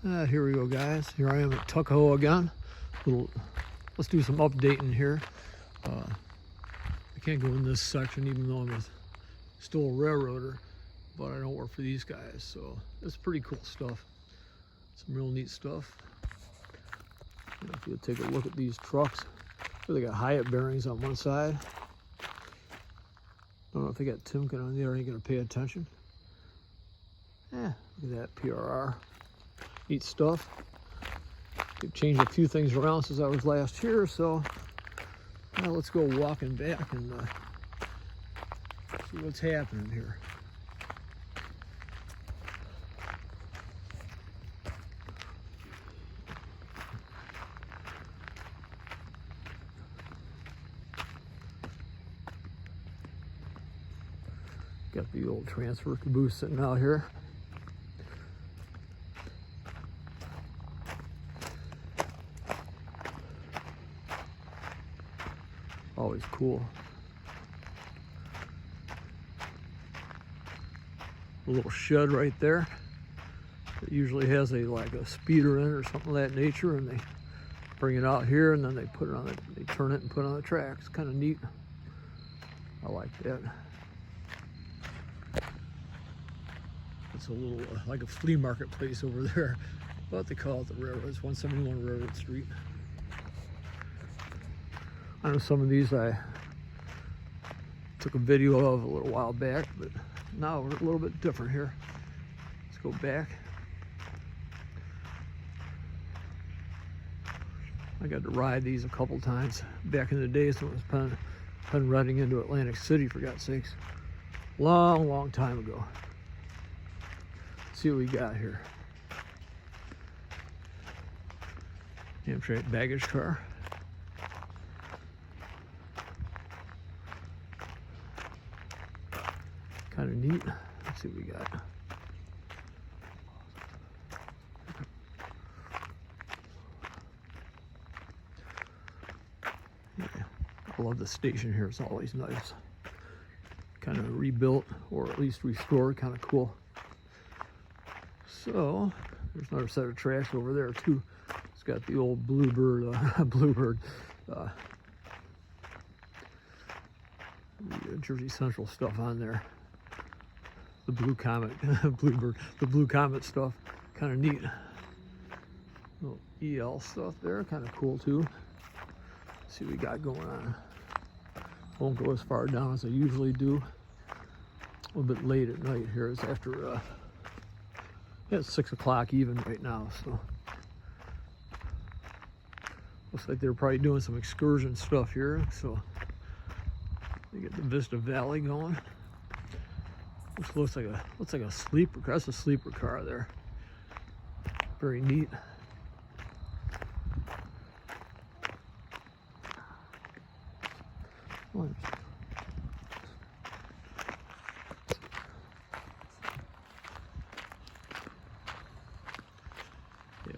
Here we go, guys. Here I am at Tuckahoe again. Let's do some updating here. I can't go in this section even though I'm still a railroader, but I don't work for these guys, so it's pretty cool stuff. Some real neat stuff. If you take a look at these trucks, they got Hyatt bearings on one side. Don't know if they got Timken on the other. Ain't gonna pay attention. Look at that PRR. Neat stuff. They've changed a few things around since I was last here, so let's go walking back and see what's happening here. Got the old transfer caboose sitting out here. Always cool. A little shed right there. It usually has like a speeder in it or something of that nature, and they bring it out here and then they put it on they turn it and put it on the track. It's kind of neat. I like that. It's a little like a flea market place over there, but they call it the railroad. It's 171 Railroad Street. I know some of these I took a video of a little while back, but now we're a little bit different here. Let's go back. I got to ride these a couple times back in the days when it was pen riding into Atlantic City, for God's sakes. Long time ago. Let's see what we got here. Amtrak baggage car. Kind of neat. Let's see what we got. Yeah, I love the station here. It's always nice. Kind of rebuilt or at least restored. Kind of cool. So there's another set of tracks over there too. It's got the old Bluebird, the Jersey Central stuff on there. The Blue Comet, Bluebird, the Blue Comet stuff, kind of neat. Little EL stuff there, kind of cool too. Let's see what we got going on. Won't go as far down as I usually do. A little bit late at night here. It's after, it's 6 o'clock even right now, so. Looks like they're probably doing some excursion stuff here, so. They get the Vista Valley going. Which looks like a sleeper. That's a sleeper car there. Very neat. Yeah,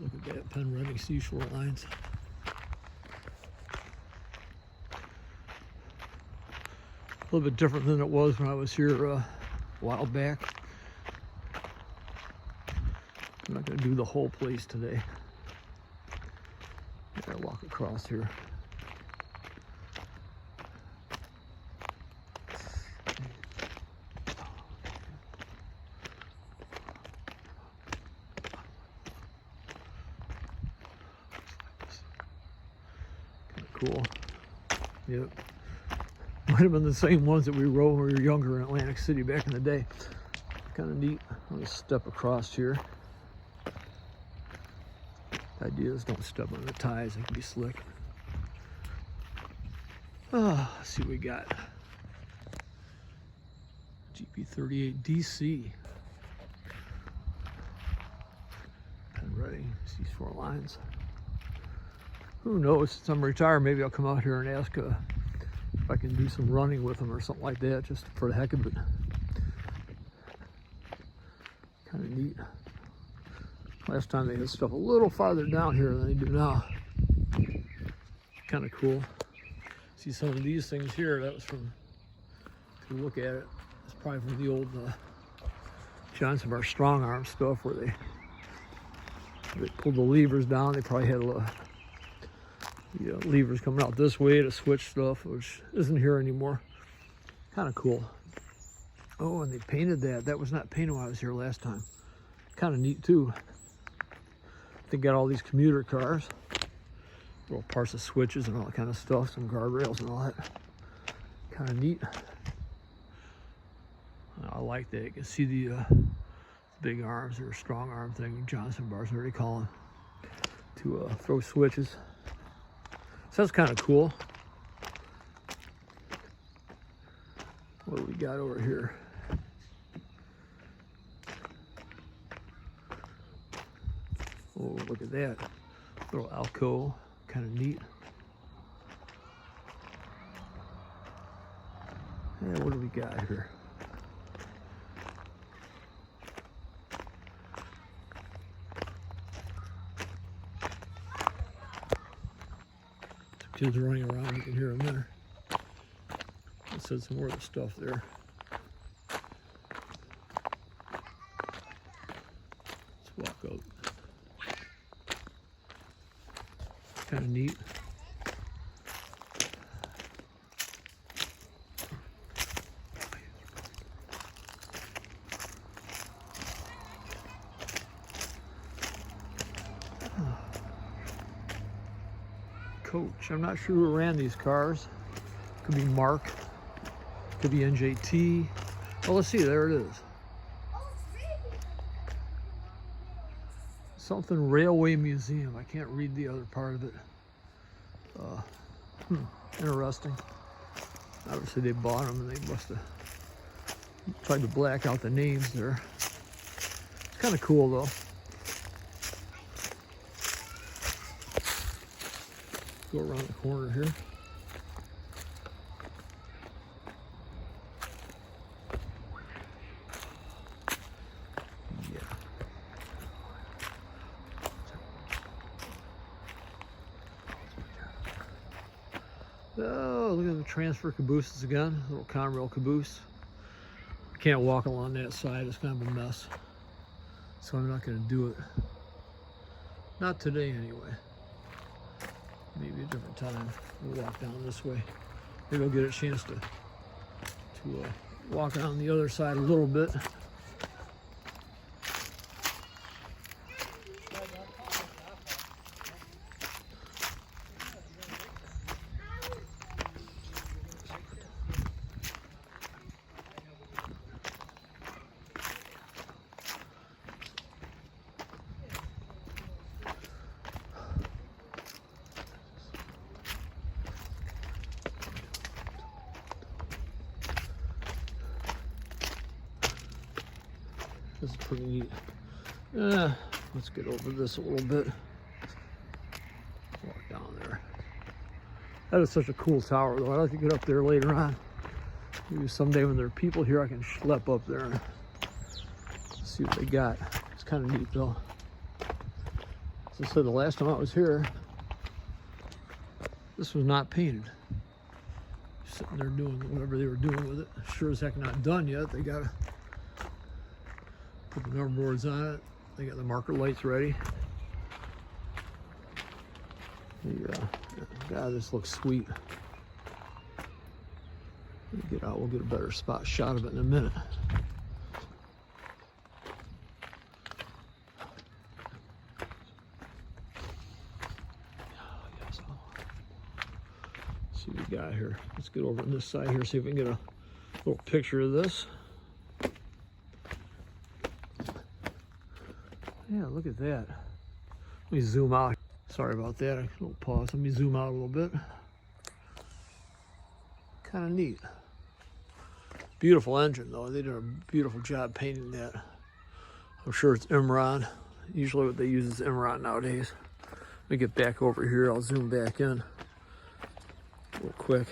look at that, pen running seashore lines. A little bit different than it was when I was here a while back. I'm not going to do the whole place today. I gotta walk across here. Kind of cool. Yep. Might have been the same ones that we rode when we were younger in Atlantic City back in the day. Kind of neat. Let me step across here. The idea is don't step on the ties, they can be slick. Let's see what we got. GP38 DC. Pen ready. Seashore lines. Who knows? Since I'm retired, maybe I'll come out here and ask if I can do some running with them or something like that, just for the heck of it. Kind of neat. Last time they had stuff a little farther down here than they do now. Kind of cool. See some of these things here, that was from, if you look at it, it's probably from the old Johnson Bar Strong Arm stuff where they They pulled the levers down. They probably had levers coming out this way to switch stuff, which isn't here anymore. Kind of cool. Oh, and they painted that. That was not painted when I was here last time. Kind of neat too. They got all these commuter cars, little parts of switches and all that kind of stuff, some guardrails and all that. Kind of neat. I like that. You can see the big arms, or strong arm thing, Johnson bars, what they call them, to throw switches. So that's kind of cool. What do we got over here? Oh, look at that. Little alcove, kind of neat. Yeah, what do we got here? Some kids running around, you can hear them there. I said some more of the stuff there. Let's walk out. Kind of neat. Coach. I'm not sure who ran these cars. Could be Mark. Could be NJT. Well, let's see. There it is. Something Railway Museum. I can't read the other part of it. Interesting. Obviously they bought them and they must have tried to black out the names there. It's kind of cool though. Go around the corner here. Oh, look at the transfer cabooses again. Little Conrail caboose. I can't walk along that side. It's kind of a mess. So I'm not going to do it. Not today anyway. Maybe a different time. We'll walk down this way. Maybe I'll get a chance to walk on the other side a little bit. This is pretty neat. Let's get over this a little bit. Walk down there. That is such a cool tower though. I'd like to get up there later on. Maybe someday when there are people here I can schlep up there and see what they got. It's kind of neat though. As I said, the last time I was here, this was not painted. Sitting there doing whatever they were doing with it. Sure as heck not done yet. They got to put the number boards on it. They got the marker lights ready. God, this looks sweet. Get out, we'll get a better spot shot of it in a minute. See what we got here. Let's get over on this side here, see if we can get a little picture of this. Yeah, look at that. Let me zoom out. Sorry about that, a little pause. Let me zoom out a little bit. Kind of neat. Beautiful engine though. They did a beautiful job painting that. I'm sure it's Imron. Usually what they use is Imron nowadays. Let me get back over here. I'll zoom back in real quick.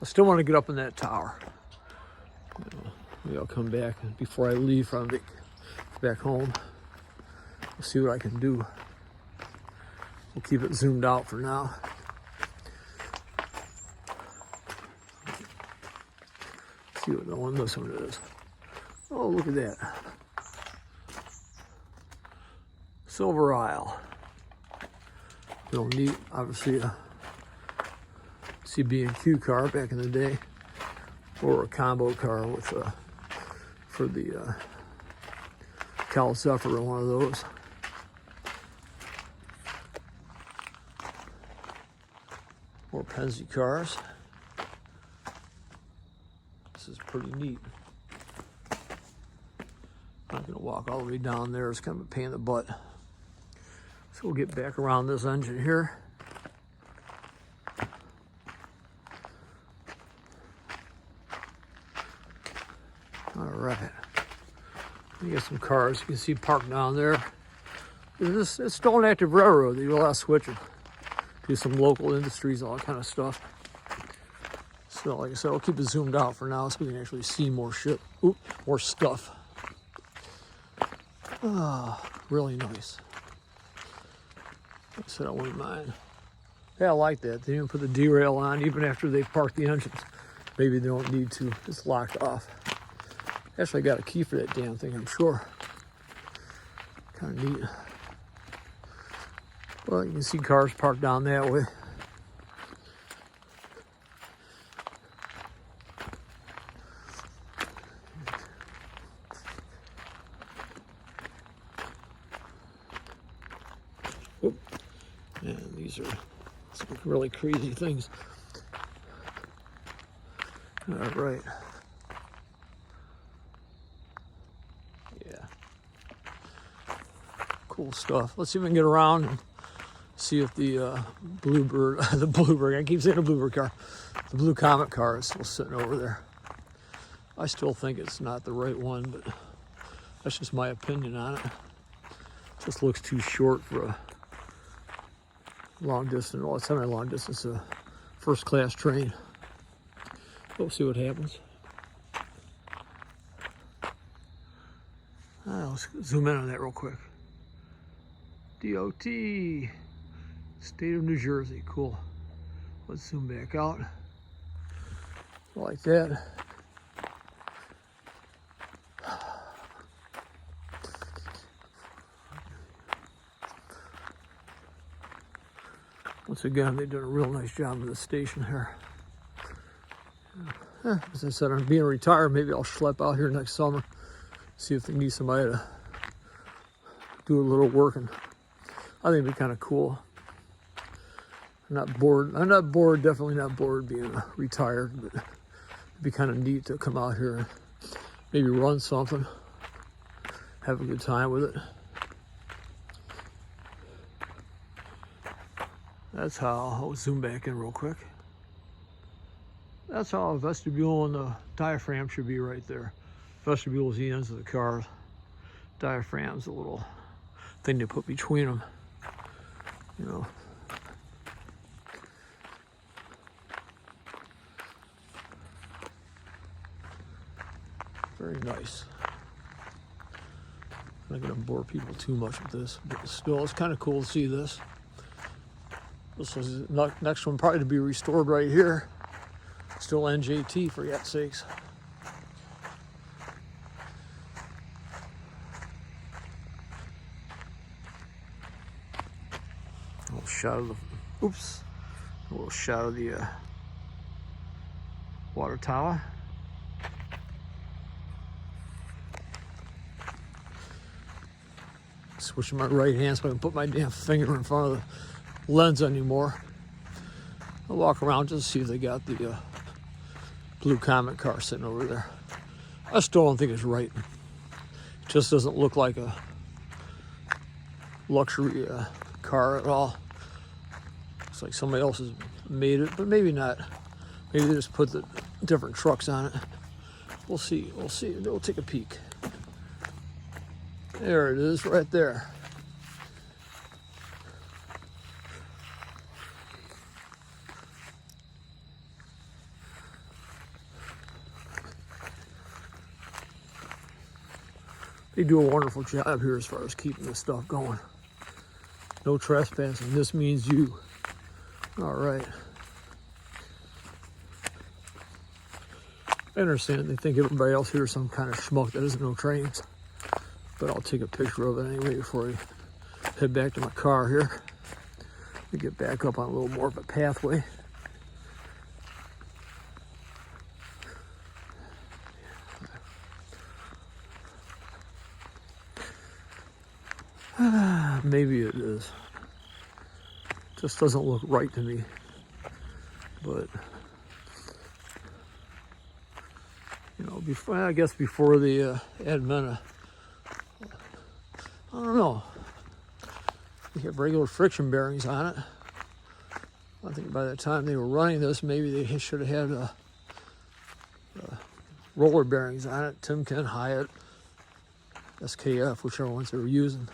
I still want to get up in that tower. Maybe I'll come back before I leave from back home. We'll see what I can do. We'll keep it zoomed out for now. See what this one is. Oh, look at that. Silver Isle. Real neat. Obviously a CB&Q car back in the day, or a combo car with for the Cal Zephyr, or one of those. More Penske cars. This is pretty neat. I'm not gonna walk all the way down there. It's kind of a pain in the butt. So we'll get back around this engine here. All right. You got some cars you can see parked down there. It's still an active railroad. They do a lot of switching. Do some local industries, all that kind of stuff. So like I said, I'll keep it zoomed out for now so we can actually see more shit. Oop, more stuff. Ah, really nice. Like I said, I wouldn't mind. Yeah, I like that. They didn't put the derail on even after they parked the engines. Maybe they don't need to. It's locked off. Actually, I got a key for that damn thing, I'm sure. Kind of neat. Well, you can see cars parked down that way. Oop. And these are some really crazy things. All right. Yeah. Cool stuff. Let's see if we can get around and see if the Bluebird, the Bluebird, I keep saying the Bluebird car, the Blue Comet car is still sitting over there. I still think it's not the right one, but that's just my opinion on it. Just looks too short for a long distance. Well, it's not a long distance, a first class train. We'll see what happens. Let's zoom in on that real quick. DOT, State of New Jersey, cool. Let's zoom back out. Like that. Once again, they've done a real nice job of the station here. As I said, I'm being retired. Maybe I'll schlep out here next summer, see if they need somebody to do a little working. I think it'd be kind of cool. I'm not bored. I'm not bored. Definitely not bored being retired. But it'd be kind of neat to come out here and maybe run something, have a good time with it. That's how, I'll zoom back in real quick. That's how a vestibule and the diaphragm should be right there. Vestibule is the ends of the car. Diaphragm's a little thing they put between them, you know. Very nice. I'm not gonna bore people too much with this, but still, it's kind of cool to see this. This is the next one probably to be restored right here. Still NJT, for God's sakes. A little shot of the, oops, a little shot of the water tower. Switching my right hand so I can put my damn finger in front of the lens anymore. I'll walk around just to see if they got the Blue Comet car sitting over there. I still don't think it's right. It just doesn't look like a luxury car at all. It's like somebody else has made it, but maybe not. Maybe they just put the different trucks on it. We'll see. We'll see. We'll take a peek. There it is, right there. They do a wonderful job here as far as keeping this stuff going. No trespassing. This means you. All right. I understand they think everybody else here is some kind of schmuck that doesn't know trains, but I'll take a picture of it anyway before I head back to my car here. We get back up on a little more of a pathway. Maybe it is. Just doesn't look right to me. But you know, before, I guess before the advent of, I don't know. They have regular friction bearings on it. I think by the time they were running this, maybe they should have had roller bearings on it. Timken, Hyatt, SKF, whichever ones they were using.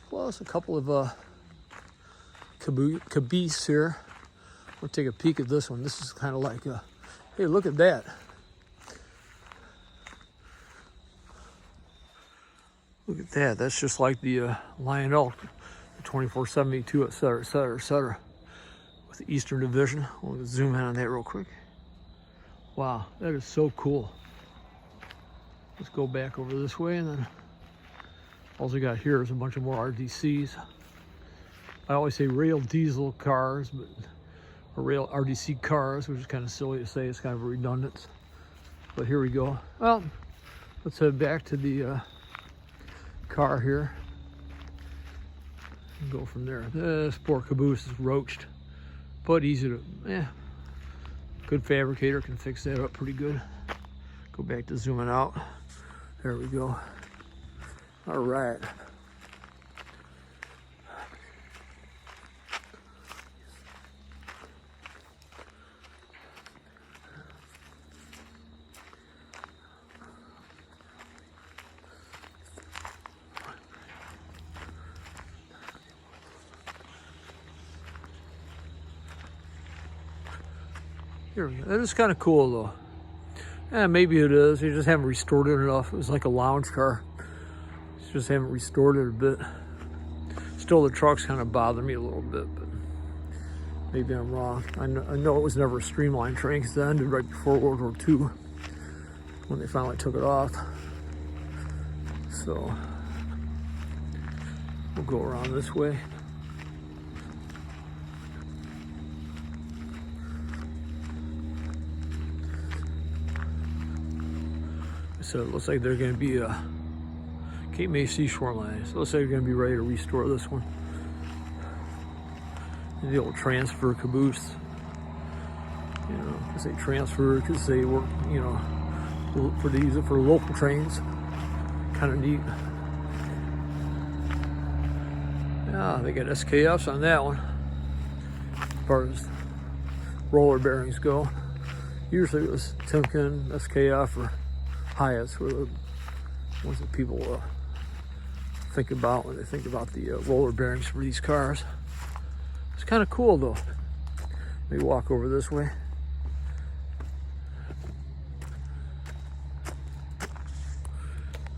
Plus a couple of caboose here. We'll take a peek at this one. This is kind of like, hey, look at that. Look at that. That's just like the Lion Elk, the 2472, et cetera, et cetera, et cetera. With the Eastern Division. We'll zoom in on that real quick. Wow, that is so cool. Let's go back over this way, and then all we got here is a bunch of more RDCs. I always say rail diesel cars, but or rail RDC cars, which is kind of silly to say. It's kind of redundant. But here we go. Well, let's head back to the car here and go from there. This poor caboose is roached, but easy to, good fabricator can fix that up pretty good. Go back to zooming out. There we go. All right. Here we go. That is kind of cool though. Yeah, maybe it is. They just haven't restored it enough. It was like a lounge car. Just haven't restored it a bit. Still, the trucks kind of bother me a little bit, but maybe I'm wrong. I know it was never a streamlined train because it ended right before World War II when they finally took it off. So we'll go around this way. So it looks like they're going to be Cape May Seashore Line. So it looks like they're going to be ready to restore this one. And the old transfer caboose. You know, because they transfer, because they work, you know, they use it for local trains. Kind of neat. Yeah, they got SKFs on that one. As far as roller bearings go. Usually it was Timken, SKF, or Hyatts were the ones that people think about when they think about the roller bearings for these cars. It's kind of cool though. Let me walk over this way.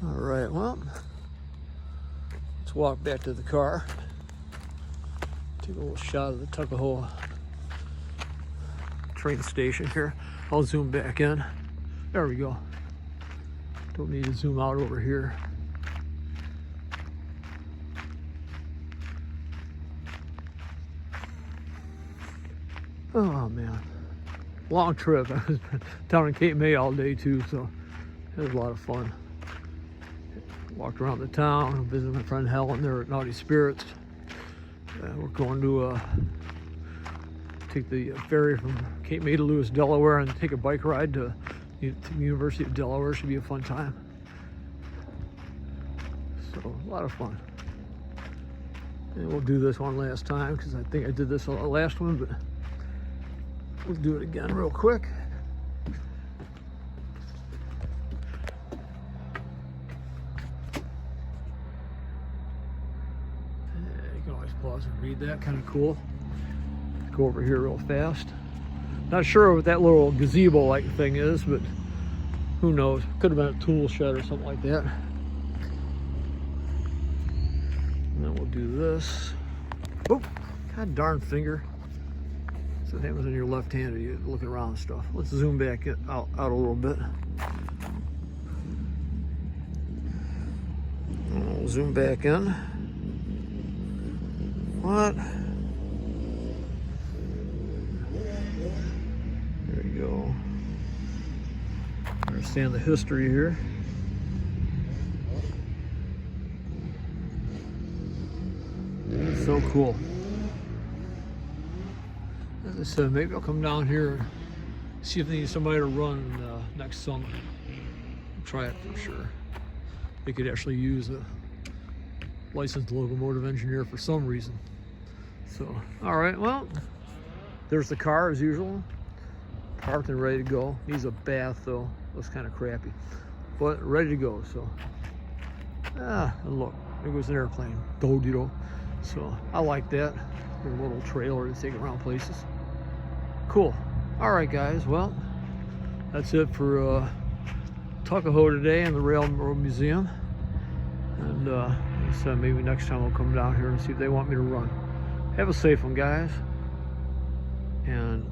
All right, well, let's walk back to the car. Take a little shot of the Tuckahoe train station here. I'll zoom back in. There we go. Don't need to zoom out over here. Oh man, long trip. I was down in Cape May all day too, so it was a lot of fun. Walked around the town, visited my friend Helen there at Naughty Spirits. We're going to take the ferry from Cape May to Lewis, Delaware, and take a bike ride to the University of Delaware. Should be a fun time. So a lot of fun. And we'll do this one last time because I think I did this on the last one, but we'll do it again real quick. You can always pause and read that, kind of cool. Go over here real fast. Not sure what that little gazebo-like thing is, but who knows? Could have been a tool shed or something like that. And then we'll do this. Oh, god darn finger. So that was in your left hand, you're looking around and stuff. Let's zoom back out a little bit. We'll zoom back in. What? There you go. Understand the history here. So cool. As I said, maybe I'll come down here and see if they need somebody to run next summer. I'll try it for sure. They could actually use a licensed locomotive engineer for some reason. So, all right, well, there's the car as usual. Parked and ready to go. Needs a bath though. Looks kind of crappy, but ready to go. So, and look, there goes an airplane. Do. So I like that. There's a little trailer to take around places. Cool. All right, guys. Well, that's it for Tuckahoe today in the Railroad Museum. And like I said, maybe next time I'll come down here and see if they want me to run. Have a safe one, guys. And